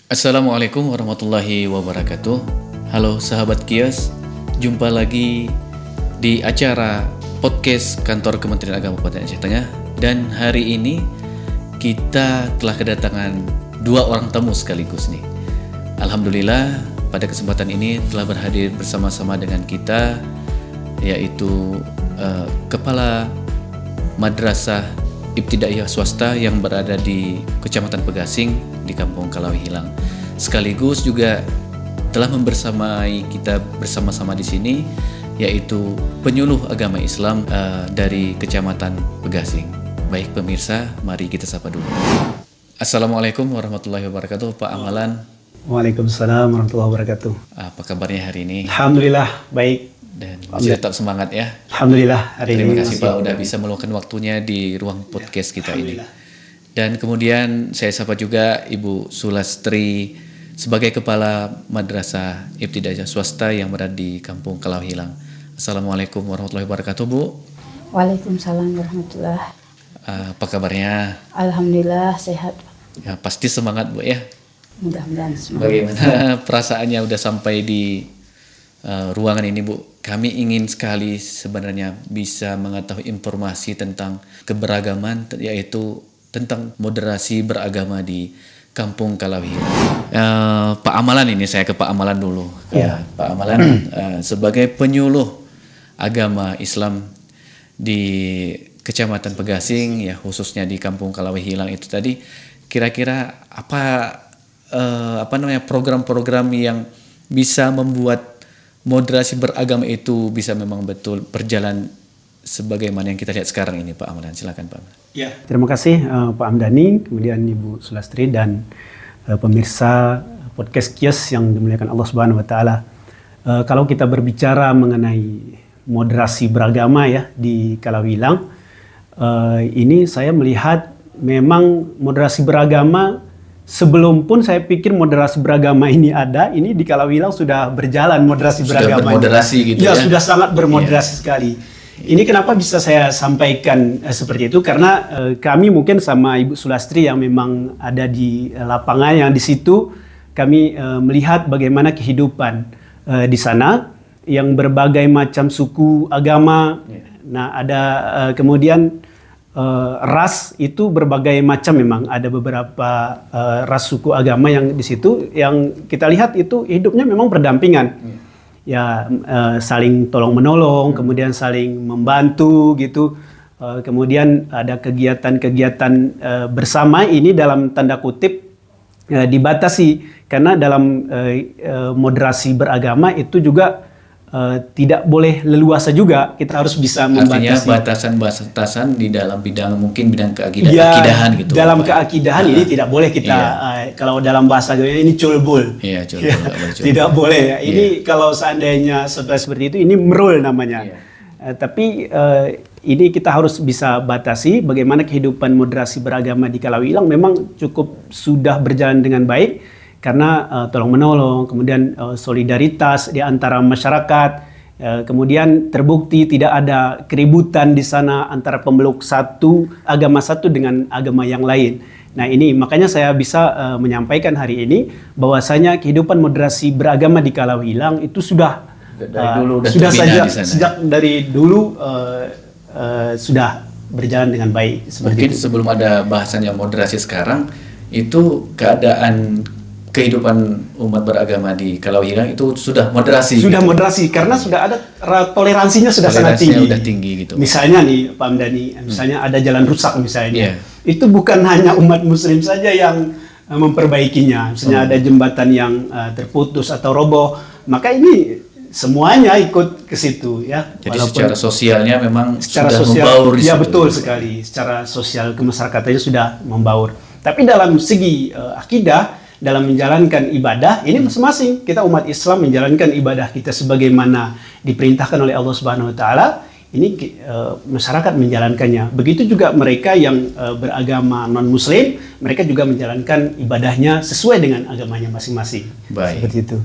Assalamualaikum warahmatullahi wabarakatuh. Halo sahabat Kios, jumpa lagi di acara podcast Kantor Kementerian Agama Kabupaten Aceh Tengah. Dan hari ini kita telah kedatangan dua orang tamu sekaligus nih. Alhamdulillah pada kesempatan ini telah berhadir bersama-sama dengan kita, yaitu Kepala Madrasah Ibtidaiyah Swasta yang berada di Kecamatan Pegasing di Kampung Kalawi Hilang. Sekaligus juga telah membersamai kita bersama-sama di sini, yaitu penyuluh agama Islam dari Kecamatan Pegasing. Baik pemirsa, mari kita sapa dulu. Assalamualaikum warahmatullahi wabarakatuh, Pak Amalan. Waalaikumsalam warahmatullahi wabarakatuh. Apa kabarnya hari ini? Alhamdulillah baik. Dan masih tetap semangat ya. Alhamdulillah hari Terima ini. kasih Pak udah bisa meluangkan waktunya di ruang podcast kita ini. Dan kemudian saya sapa juga Ibu Sulastri sebagai Kepala Madrasah Ibtidaiyah Swasta yang berada di Kampung Kalawi Hilang. Assalamualaikum warahmatullahi wabarakatuh, Bu. Waalaikumsalam warahmatullahi. Apa kabarnya? Alhamdulillah sehat. Ya, pasti semangat, Bu ya. Mudah-mudahan semangat. Bagaimana perasaannya udah sampai di ruangan ini, Bu? Kami ingin sekali sebenarnya bisa mengetahui informasi tentang keberagaman, yaitu tentang moderasi beragama di Kampung Kalawi. Pak Amalan ini, saya ke Pak Amalan dulu. Ya. Pak Amalan sebagai penyuluh agama Islam di Kecamatan Pegasing, ya khususnya di Kampung Kalawi Hilang itu tadi, kira-kira apa namanya program-program yang bisa membuat moderasi beragama itu bisa memang betul berjalan sebagaimana yang kita lihat sekarang ini, Pak Amalan. Silakan, Pak. Ya. Terima kasih Pak Amdani, kemudian Ibu Sulastri dan pemirsa podcast Kios yang dimuliakan Allah Subhanahu wa taala. Kalau kita berbicara mengenai moderasi beragama ya di Kalawi Hilang, ini saya melihat memang moderasi beragama. Sebelum pun saya pikir moderasi beragama ini ada, ini di Kalawi Hilang sudah berjalan moderasi beragama. Sudah bermoderasi gitu ya? Ya, sudah sangat bermoderasi sekali. Ini kenapa bisa saya sampaikan seperti itu? Karena kami mungkin sama Ibu Sulastri yang memang ada di lapangan, yang di situ kami melihat bagaimana kehidupan di sana, yang berbagai macam suku, agama. Nah, ada kemudian ras itu berbagai macam, memang ada beberapa ras suku agama yang di situ yang kita lihat itu hidupnya memang berdampingan. Ya, saling tolong menolong, kemudian saling membantu gitu. Kemudian ada kegiatan-kegiatan bersama, ini dalam tanda kutip dibatasi karena dalam moderasi beragama itu juga tidak boleh leluasa juga, kita harus bisa membatasi. Artinya batasan-batasan di dalam bidang mungkin bidang keakidahan gitu. Dalam keakidahan ini tidak boleh kita kalau dalam bahasa agama ini culbul. Iya, culbul. Tidak boleh ya. Ini kalau seandainya seperti itu, ini merul namanya. Tapi ini kita harus bisa batasi bagaimana kehidupan moderasi beragama di Kalawi Hilang memang cukup sudah berjalan dengan baik. Karena tolong menolong, kemudian solidaritas di antara masyarakat, kemudian terbukti tidak ada keributan di sana antara pemeluk agama satu dengan agama yang lain. Nah, ini makanya saya bisa menyampaikan hari ini bahwasanya kehidupan moderasi beragama di Kalawi Hilang itu sudah sejak dari dulu sudah berjalan dengan baik. Mungkin itu. Sebelum ada bahasan yang moderasi sekarang, itu keadaan kehidupan umat beragama di Kalawi Hilang itu sudah moderasi. Sudah gitu. Moderasi karena sudah ada toleransinya sangat tinggi. Sudah tinggi gitu. Misalnya nih Pak Amdani, misalnya ada jalan rusak misalnya. Itu bukan hanya umat muslim saja yang memperbaikinya. Misalnya ada jembatan yang terputus atau roboh, maka ini semuanya ikut ke situ ya. Jadi secara sosialnya memang secara sudah sosial, membaur. Ya betul sekali. Secara sosial kemasyarakatan sudah membaur. Tapi dalam segi akidah, dalam menjalankan ibadah, ini masing-masing kita umat Islam menjalankan ibadah kita sebagaimana diperintahkan oleh Allah Subhanahu wa taala, ini masyarakat menjalankannya. Begitu juga mereka yang beragama non-muslim, mereka juga menjalankan ibadahnya sesuai dengan agamanya masing-masing. Baik. Seperti itu.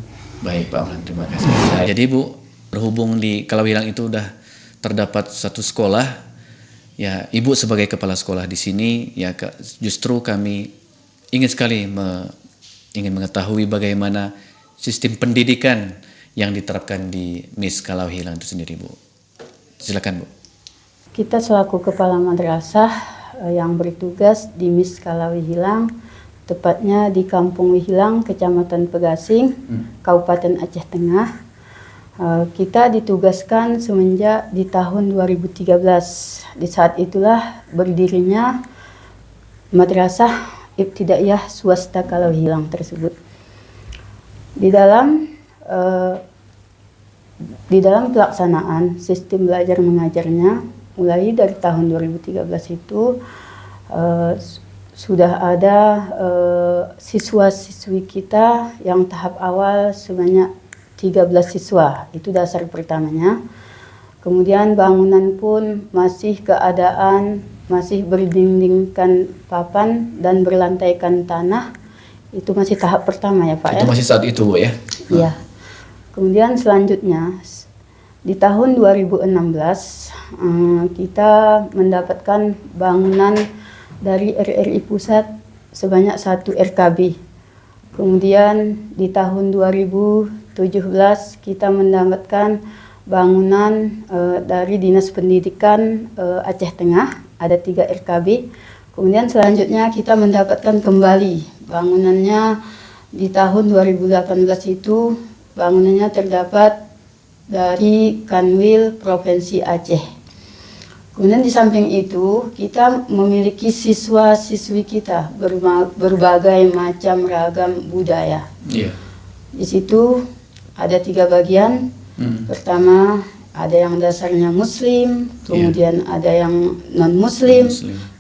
Baik, Pak Amlan, terima kasih. Jadi Bu, berhubung di Kalawi Hilang itu udah terdapat satu sekolah, ya Ibu sebagai kepala sekolah di sini, ya justru kami ingin sekali ingin mengetahui bagaimana sistem pendidikan yang diterapkan di Mis Kalau Hilang itu sendiri, Bu. Silakan, Bu. Kita selaku kepala madrasah yang bertugas di Mis Kalau Hilang, tepatnya di Kampung Wihilang, Kecamatan Pegasing, Kabupaten Aceh Tengah. Kita ditugaskan semenjak di tahun 2013. Di saat itulah berdirinya Madrasah Ibtidaiyah Swasta Kalau Hilang tersebut. Di dalam pelaksanaan sistem belajar mengajarnya, mulai dari tahun 2013 itu sudah ada siswa-siswi kita yang tahap awal sebanyak 13 siswa, itu dasar pertamanya. Kemudian bangunan pun masih keadaan masih berdindingkan papan dan berlantaikan tanah. Itu masih tahap pertama ya Pak. Itu masih saat itu, Bu, ya? Iya. Kemudian selanjutnya di tahun 2016 kita mendapatkan bangunan dari RRI Pusat sebanyak 1 RKB. Kemudian di tahun 2017 kita mendapatkan bangunan dari Dinas Pendidikan Aceh Tengah, ada 3 RKB. Kemudian selanjutnya kita mendapatkan kembali bangunannya di tahun 2018 itu, bangunannya terdapat dari Kanwil Provinsi Aceh. Kemudian di samping itu kita memiliki siswa-siswi kita berbagai macam ragam budaya. Iya. Di situ ada 3 bagian. Pertama ada yang dasarnya Muslim, kemudian ada yang non-Muslim,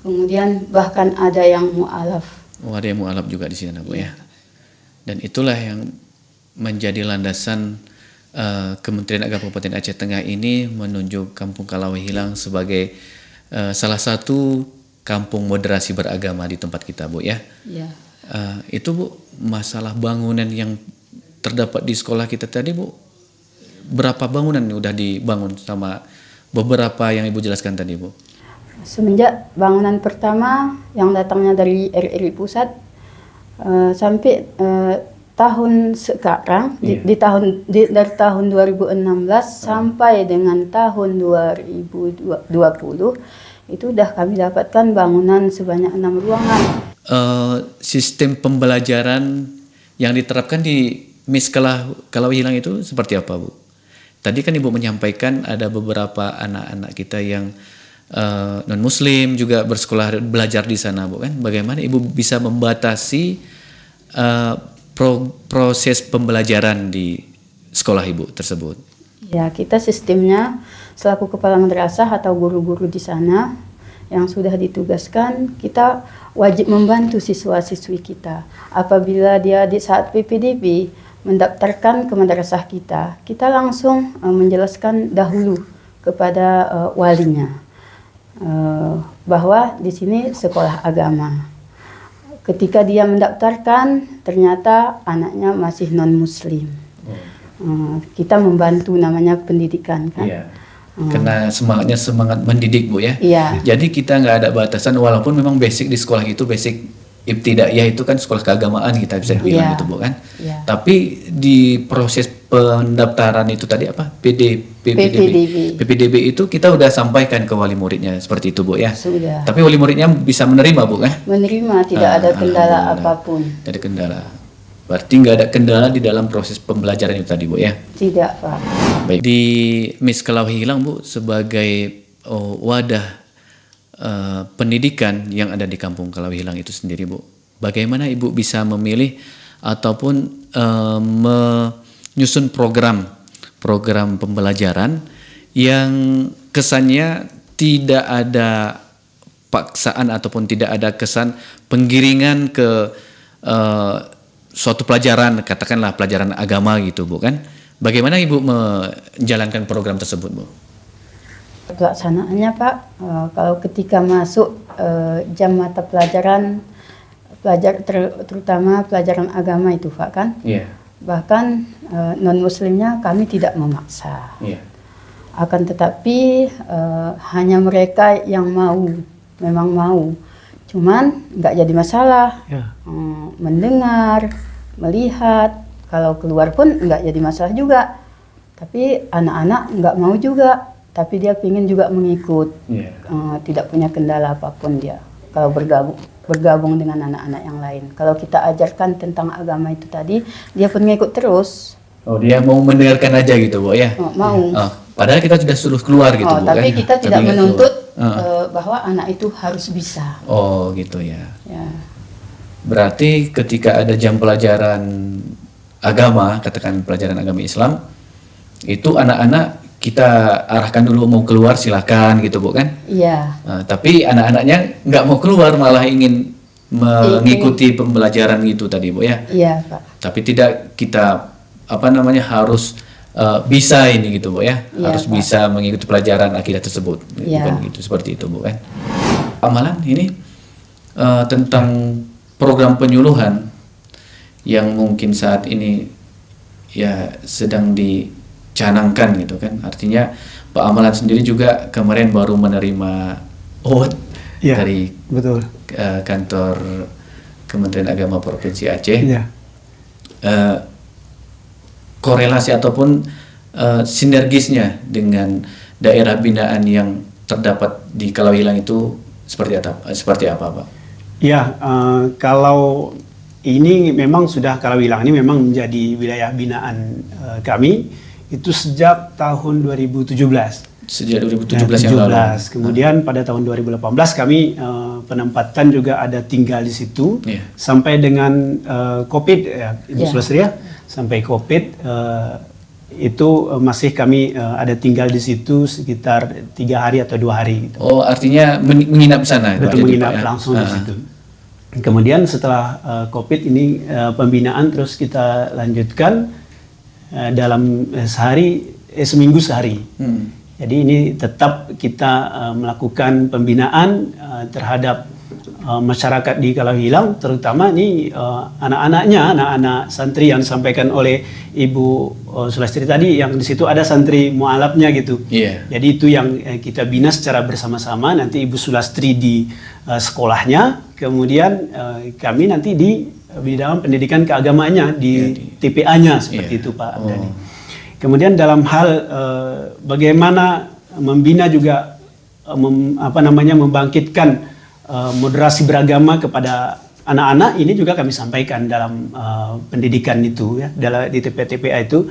kemudian bahkan ada yang mu'alaf. Oh, ada yang mu'alaf juga di sini, Bu, ya. Dan itulah yang menjadi landasan Kementerian Agama Kabupaten Aceh Tengah ini menunjuk Kampung Kalau Hilang sebagai salah satu kampung moderasi beragama di tempat kita, Bu, ya. Ya. Itu, Bu, masalah bangunan yang terdapat di sekolah kita tadi, Bu, berapa bangunan udah dibangun sama beberapa yang Ibu jelaskan tadi, Bu? Semenjak bangunan pertama yang datangnya dari RRI Pusat sampai tahun sekarang, dari tahun 2016 sampai dengan tahun 2020 itu udah kami dapatkan bangunan sebanyak 6 ruangan. Sistem pembelajaran yang diterapkan di Mis Kalau Hilang itu seperti apa, Bu? Tadi kan Ibu menyampaikan ada beberapa anak-anak kita yang non-Muslim juga bersekolah belajar di sana, Bu, kan? Bagaimana Ibu bisa membatasi proses pembelajaran di sekolah Ibu tersebut? Ya, kita sistemnya selaku kepala madrasah atau guru-guru di sana yang sudah ditugaskan, kita wajib membantu siswa-siswi kita. Apabila dia di saat PPDB mendaftarkan ke madrasah kita, kita langsung menjelaskan dahulu kepada walinya bahwa di sini sekolah agama. Ketika dia mendaftarkan, ternyata anaknya masih non-Muslim. Kita membantu namanya pendidikan, kan? Iya. Karena semangatnya semangat mendidik, Bu, ya. Iya. Jadi kita nggak ada batasan, walaupun memang basic di sekolah itu basic ibtidaiyah itu kan sekolah keagamaan kita bisa bilang gitu, Bu, kan. Iya. Tapi di proses pendaftaran itu tadi apa? PPDB itu kita udah sampaikan ke wali muridnya seperti itu, Bu, ya. Sudah. Tapi wali muridnya bisa menerima, Bu, kan? Menerima, tidak ada kendala Alhamdulillah. apapun. Tidak ada kendala. Berarti nggak ada kendala di dalam proses pembelajaran itu tadi, Bu, ya. Tidak, Pak. Baik. Di Mis Kalau Hilang, Bu, sebagai wadah pendidikan yang ada di Kampung Kalau Hilang itu sendiri, Bu, bagaimana Ibu bisa memilih ataupun menyusun program pembelajaran yang kesannya tidak ada paksaan ataupun tidak ada kesan penggiringan ke suatu pelajaran, katakanlah pelajaran agama gitu, Bu, kan? Bagaimana Ibu menjalankan program tersebut, Bu? Pelaksanaannya, Pak, kalau ketika masuk jam mata pelajaran terutama pelajaran agama itu, Pak, kan? Iya. Bahkan non-Muslimnya kami tidak memaksa. Iya. Akan tetapi hanya mereka yang memang mau. Cuman nggak jadi masalah. Ya. Mendengar, melihat, kalau keluar pun nggak jadi masalah juga. Tapi anak-anak nggak mau juga, tapi dia pingin juga mengikut. Tidak punya kendala apapun dia kalau bergabung dengan anak-anak yang lain. Kalau kita ajarkan tentang agama itu tadi, dia pun ngikut terus. Oh, dia mau mendengarkan aja gitu, Bu ya? Mau. Padahal kita sudah suruh keluar gitu, Bu. Tapi kan? kita tidak nggak menuntut keluar. bahwa anak itu harus bisa. Oh, gitu ya. Ya. Berarti ketika ada jam pelajaran agama, katakan pelajaran agama Islam, itu anak-anak kita arahkan dulu mau keluar silakan gitu, Bu kan? Iya. Tapi anak-anaknya nggak mau keluar, malah ingin mengikuti pembelajaran gitu tadi, Bu ya? Iya, Pak. Tapi tidak kita harus bisa ini gitu, Bu ya? Iya, Harus Pak. bisa mengikuti pelajaran akidah tersebut. Iya. Bukan gitu, seperti itu, Bu kan? Amalan ini tentang program penyuluhan yang mungkin saat ini ya sedang dicanangkan gitu kan. Artinya Pak Amalan sendiri juga kemarin baru menerima Iya, dari betul. kantor Kementerian Agama Provinsi Aceh. Iya. Korelasi ataupun sinergisnya dengan daerah binaan yang terdapat di Kalawilang itu seperti apa, Pak? Ya, kalau ini memang sudah Kalawilang ini memang menjadi wilayah binaan kami itu sejak tahun 2017. Sejak 2017 yang lalu. Kemudian pada tahun 2018 kami penempatan juga ada tinggal di situ sampai dengan COVID ya, Ibu Sulastri ya, sampai COVID itu masih kami ada tinggal di situ sekitar 3 hari atau 2 hari. Gitu. Oh, artinya menginap di sana? Betul, menginap langsung di situ. Kemudian setelah COVID ini pembinaan terus kita lanjutkan dalam seminggu sehari. Jadi ini tetap kita melakukan pembinaan terhadap masyarakat di Kalawilang, terutama ini anak-anak santri yang disampaikan oleh Ibu Sulastri tadi, yang di situ ada santri mualafnya gitu. Jadi itu yang kita bina secara bersama-sama. Nanti Ibu Sulastri di sekolahnya, kemudian kami nanti di dalam pendidikan keagamaannya di TPA-nya seperti itu, Pak Abdani. Kemudian dalam hal bagaimana membina juga membangkitkan moderasi beragama kepada anak-anak, ini juga kami sampaikan dalam pendidikan itu ya, di TPA itu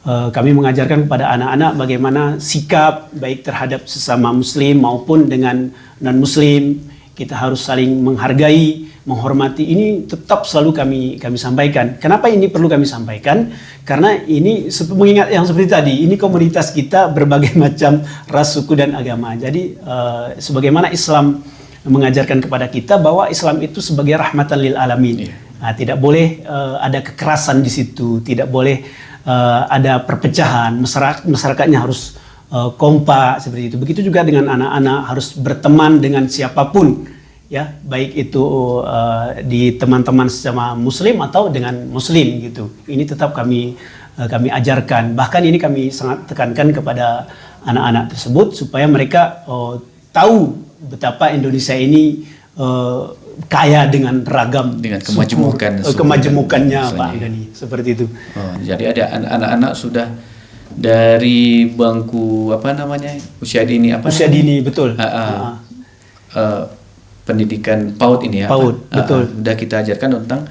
kami mengajarkan kepada anak-anak bagaimana sikap baik terhadap sesama muslim maupun dengan non-muslim. Kita harus saling menghargai, menghormati. Ini tetap selalu kami sampaikan. Kenapa ini perlu kami sampaikan? Karena ini mengingat yang seperti tadi, ini komunitas kita berbagai macam ras, suku dan agama. Jadi sebagaimana Islam mengajarkan kepada kita bahwa Islam itu sebagai rahmatan lil alamin. Nah, tidak boleh ada kekerasan di situ, tidak boleh ada perpecahan. Masyarakatnya harus kompak seperti itu. Begitu juga dengan anak-anak, harus berteman dengan siapapun, ya, baik itu di teman-teman sesama muslim atau dengan muslim gitu. Ini tetap kami ajarkan. Bahkan ini kami sangat tekankan kepada anak-anak tersebut supaya mereka tahu betapa Indonesia ini kaya dengan ragam, dengan kemajemukannya, Pak Gani, seperti itu. Jadi ada anak-anak sudah dari bangku usia dini betul. Pendidikan PAUD ini ya. PAUD, betul. Sudah kita ajarkan tentang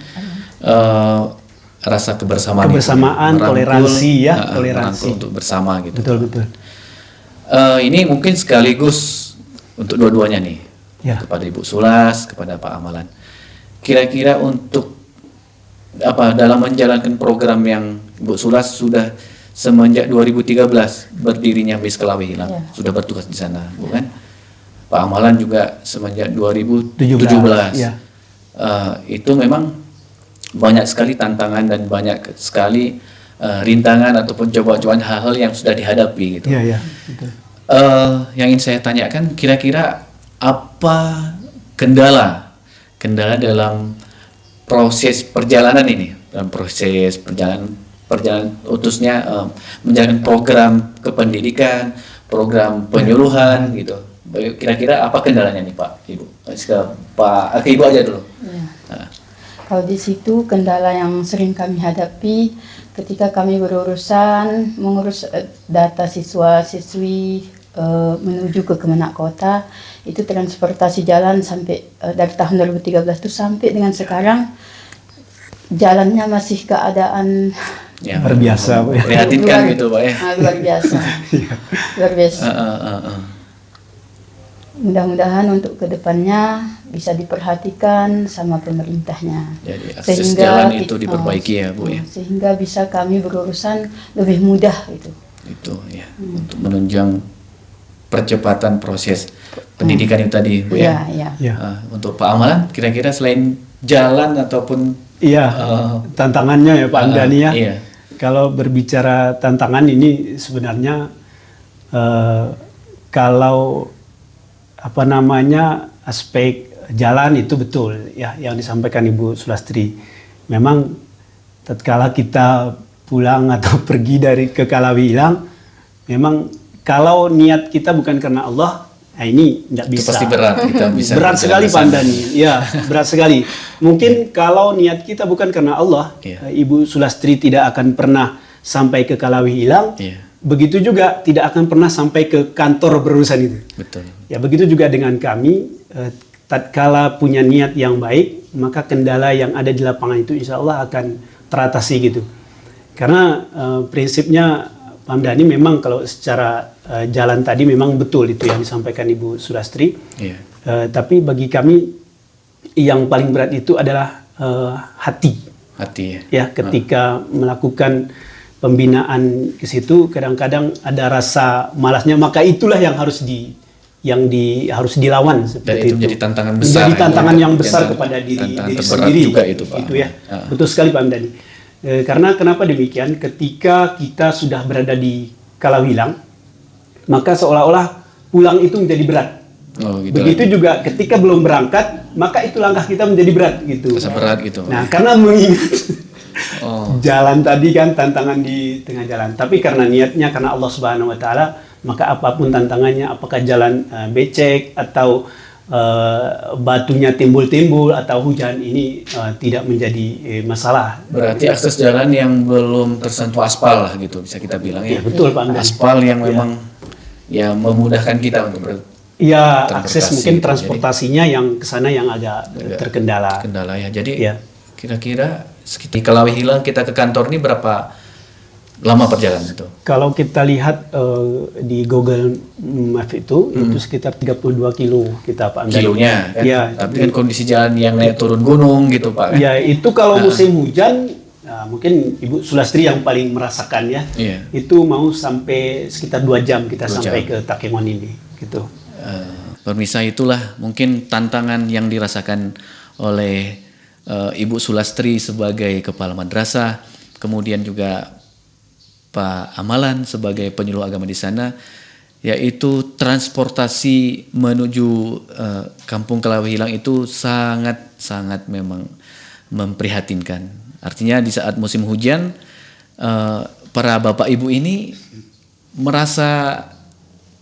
rasa kebersamaan, toleransi ya, toleransi untuk bersama gitu. Betul. Ini mungkin sekaligus untuk dua-duanya nih, kepada Ibu Sulas, kepada Pak Amalan. Kira-kira untuk dalam menjalankan program yang Ibu Sulas sudah semenjak 2013 berdirinya BIS Kalawilang, sudah bertugas di sana, bukan? Pak Amalan juga semenjak 2017. Itu memang banyak sekali tantangan dan banyak sekali rintangan ataupun cobaan hal-hal yang sudah dihadapi gitu. Betul. Yang ingin saya tanyakan, kira-kira apa kendala dalam proses perjalanan ini, dalam proses perjalanan utusnya menjalankan program kependidikan, program penyuluhan gitu. Kira-kira apa kendalanya nih, Pak, Ibu? Ke Ibu aja dulu. Kalau di situ kendala yang sering kami hadapi ketika kami berurusan mengurus data siswa-siswi menuju ke Kemenak Kota, itu transportasi jalan sampai dari tahun 2013 itu sampai dengan sekarang jalannya masih keadaan Ya, Luar biasa, Bu, ya. prihatinkan gitu Pak ya. luar biasa. Luar biasa. Mudah-mudahan untuk kedepannya bisa diperhatikan sama pemerintahnya. Jadi akses jalan itu diperbaiki ya Bu ya. Sehingga bisa kami berurusan lebih mudah gitu. Itu ya, untuk menunjang percepatan proses pendidikan itu tadi Bu ya. Iya. Ya. Untuk Pak Amalan, kira-kira selain jalan ataupun Iya, tantangannya ya Pak Andani ya. iya. Kalau berbicara tantangan ini sebenarnya kalau apa namanya aspek jalan itu betul ya yang disampaikan Ibu Sulastri. Memang tatkala kita pulang atau pergi dari ke Kalawilang, memang kalau niat kita bukan karena Allah, nah ini tidak Itu bisa. pasti berat kita bisa. Berat berjalan sekali ke Pak sana. Andani. Ya, berat sekali. Mungkin kalau niat kita bukan karena Allah, Iya. Ibu Sulastri tidak akan pernah sampai ke Kalawilang. Iya, Begitu juga tidak akan pernah sampai ke kantor berurusan itu. betul. Ya, begitu juga dengan kami. Tatkala punya niat yang baik, maka kendala yang ada di lapangan itu insya Allah akan teratasi gitu. Karena prinsipnya Pak Hamdani memang kalau secara jalan tadi memang betul itu yang disampaikan Ibu Sulastri. Iya. Tapi bagi kami yang paling berat itu adalah hati. Hati ya. Ya, ketika melakukan pembinaan ke situ kadang-kadang ada rasa malasnya, maka itulah yang harus harus dilawan Dan seperti itu menjadi tantangan besar. Menjadi ya, tantangan Bu. yang besar Tantangan- kepada diri tantangan terberat sendiri. juga itu Pak. Itu ya. Betul sekali Pak Hamdani. Karena kenapa demikian? Ketika kita sudah berada di Kalawilang, maka seolah-olah pulang itu menjadi berat. Oh, gitu. Begitu juga ketika belum berangkat, maka itu langkah kita menjadi berat gitu. Terasa berat gitu. Nah, karena mengingat Oh, jalan tadi kan tantangan di tengah jalan. Tapi karena niatnya karena Allah Subhanahu wa taala, maka apapun tantangannya, apakah jalan becek atau batunya timbul-timbul atau hujan, ini tidak menjadi masalah. berarti akses jalan yang belum tersentuh aspal lah gitu bisa kita bilang ya. Ya, betul Pak Hamdan. Aspal yang memang ya memudahkan kita untuk Ya, transportasi akses mungkin gitu. transportasinya yang ke sana yang agak terkendala. kendala ya. Jadi Ya. kira-kira sekitar Kalawilang kita ke kantor ini berapa lama perjalanan itu? Kalau kita lihat di Google Maps itu sekitar 32 kilo kita Pak Hamdan. Kilonya kan? Ya, Tapi kan kondisi jalan yang naik turun gunung gitu Pak kan? ya itu kalau musim hujan, mungkin Ibu Sulastri yang paling merasakan ya. Iya. Itu mau sampai sekitar 2 jam kita 2 sampai jam. ke Takengon ini, gitu. Pemirsa, itulah mungkin tantangan yang dirasakan oleh Ibu Sulastri sebagai kepala madrasah, kemudian juga Pak Amalan sebagai penyuluh agama di sana, yaitu transportasi menuju Kampung Kalawilang itu sangat memang memprihatinkan. Artinya di saat musim hujan, para bapak ibu ini merasa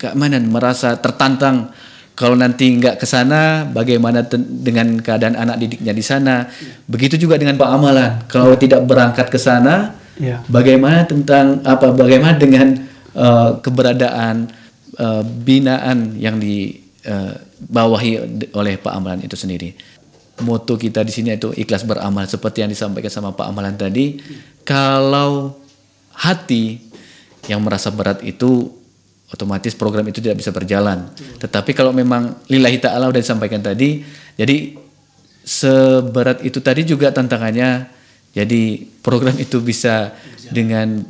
keamanan, merasa tertantang. Kalau nanti nggak ke sana, bagaimana dengan keadaan anak didiknya di sana? Begitu juga dengan Pak Amalan. Kalau tidak berangkat ke sana, Ya. bagaimana Bagaimana dengan keberadaan binaan yang dibawahi oleh Pak Amalan itu sendiri? Moto kita di sini itu ikhlas beramal, seperti yang disampaikan sama Pak Amalan tadi. Kalau hati yang merasa berat itu, otomatis program itu tidak bisa berjalan. Tetapi kalau memang lillahi ta'ala sudah disampaikan tadi, jadi seberat itu tadi juga tantangannya, jadi program itu bisa dengan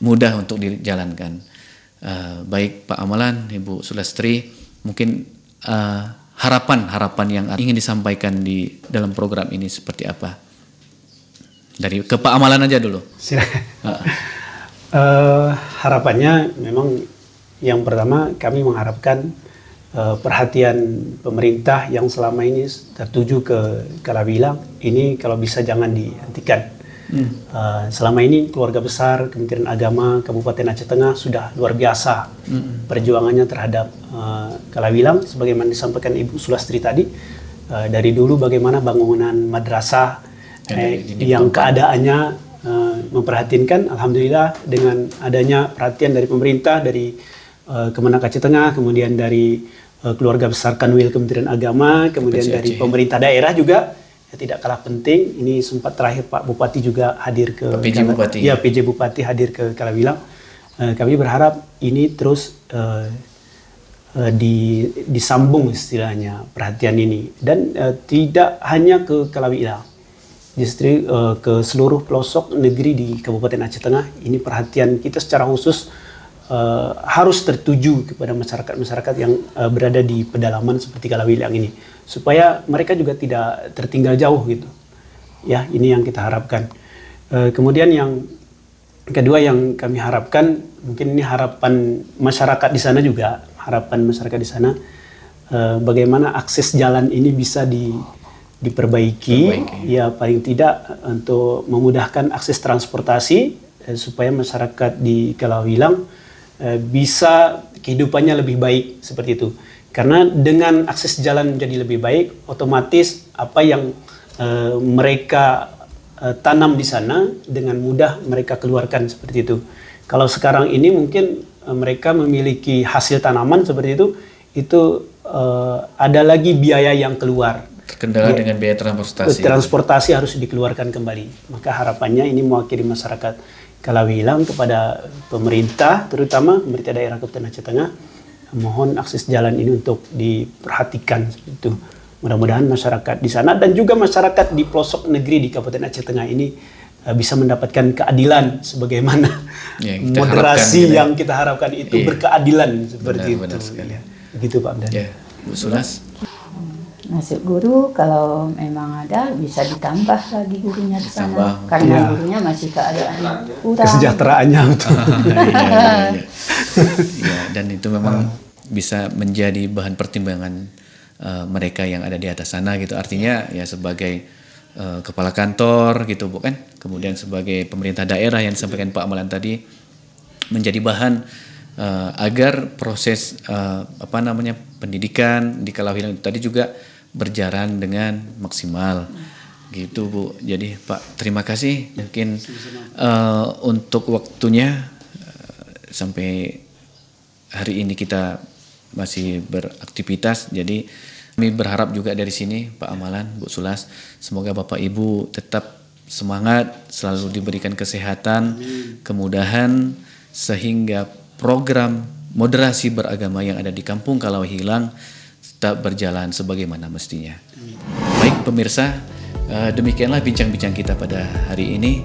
mudah untuk dijalankan. Baik Pak Amalan, Ibu Sulastri, mungkin harapan yang ingin disampaikan di dalam program ini seperti apa? Dari ke Pak Amalan aja dulu. Silakan. Harapannya memang yang pertama kami mengharapkan perhatian pemerintah yang selama ini tertuju ke Kalawilang ini kalau bisa jangan dihentikan. Selama ini keluarga besar Kementerian Agama Kabupaten Aceh Tengah sudah luar biasa perjuangannya terhadap Kalawilang, sebagaimana disampaikan Ibu Sulastri tadi. Dari dulu bagaimana bangunan madrasah yang keadaannya memperhatinkan. Alhamdulillah dengan adanya perhatian dari pemerintah, dari Kemenak Aceh Tengah, kemudian dari keluarga besar Kanwil Kementerian Agama, kemudian dari pemerintah daerah juga, tidak kalah penting. Ini sempat terakhir Pak Bupati juga hadir ke PJ Bupati. Ya, PJ Bupati hadir ke Kalawilang. Kami berharap ini terus disambung istilahnya perhatian ini, dan tidak hanya ke Kalawilang, justru ke seluruh pelosok negeri di Kabupaten Aceh Tengah. Ini perhatian kita secara khusus harus tertuju kepada masyarakat-masyarakat yang berada di pedalaman seperti Kalawilang ini, supaya mereka juga tidak tertinggal jauh gitu. Ya, ini yang kita harapkan. Kemudian yang kedua yang kami harapkan, mungkin ini harapan masyarakat di sana juga, bagaimana akses jalan ini bisa diperbaiki, ya paling tidak untuk memudahkan akses transportasi supaya masyarakat di Kalawilang bisa kehidupannya lebih baik seperti itu. Karena dengan akses jalan menjadi lebih baik, otomatis apa yang mereka tanam di sana dengan mudah mereka keluarkan seperti itu. Kalau sekarang ini mungkin mereka memiliki hasil tanaman seperti itu ada lagi biaya yang keluar. Terkendala dengan biaya transportasi. Transportasi harus dikeluarkan kembali. Maka harapannya ini mewakili masyarakat Kalawilang kepada pemerintah, terutama pemerintah daerah Kabupaten Aceh Tengah, mohon akses jalan ini untuk diperhatikan seperti itu. Mudah-mudahan masyarakat di sana dan juga masyarakat di pelosok negeri di Kabupaten Aceh Tengah ini bisa mendapatkan keadilan sebagaimana moderasi yang kita harapkan itu berkeadilan seperti benar itu. Sekali. Ya. Begitu Pak Amdan. Ya, Bu Sulas. Masuk guru kalau memang ada bisa ditambah lagi gurunya di sana, karena gurunya masih keadaan kurang. Kesejahteraannya betul. Ya, dan itu memang bisa menjadi bahan pertimbangan mereka yang ada di atas sana gitu. Artinya ya sebagai kepala kantor gitu bukan, kemudian sebagai pemerintah daerah yang disampaikan Pak Amalan tadi menjadi bahan agar proses pendidikan di Kalawilang itu tadi juga berjalan dengan maksimal gitu Bu. Jadi Pak, terima kasih mungkin untuk waktunya sampai hari ini kita masih beraktivitas. Jadi kami berharap juga dari sini Pak Amalan, Bu Sulas, semoga Bapak Ibu tetap semangat, selalu diberikan kesehatan, kemudahan, sehingga program moderasi beragama yang ada di Kampung Kalawilang tetap berjalan sebagaimana mestinya. Baik pemirsa, demikianlah bincang-bincang kita pada hari ini,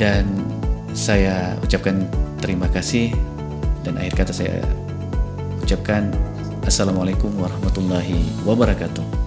dan saya ucapkan terima kasih, dan akhir kata saya ucapkan Assalamualaikum warahmatullahi wabarakatuh.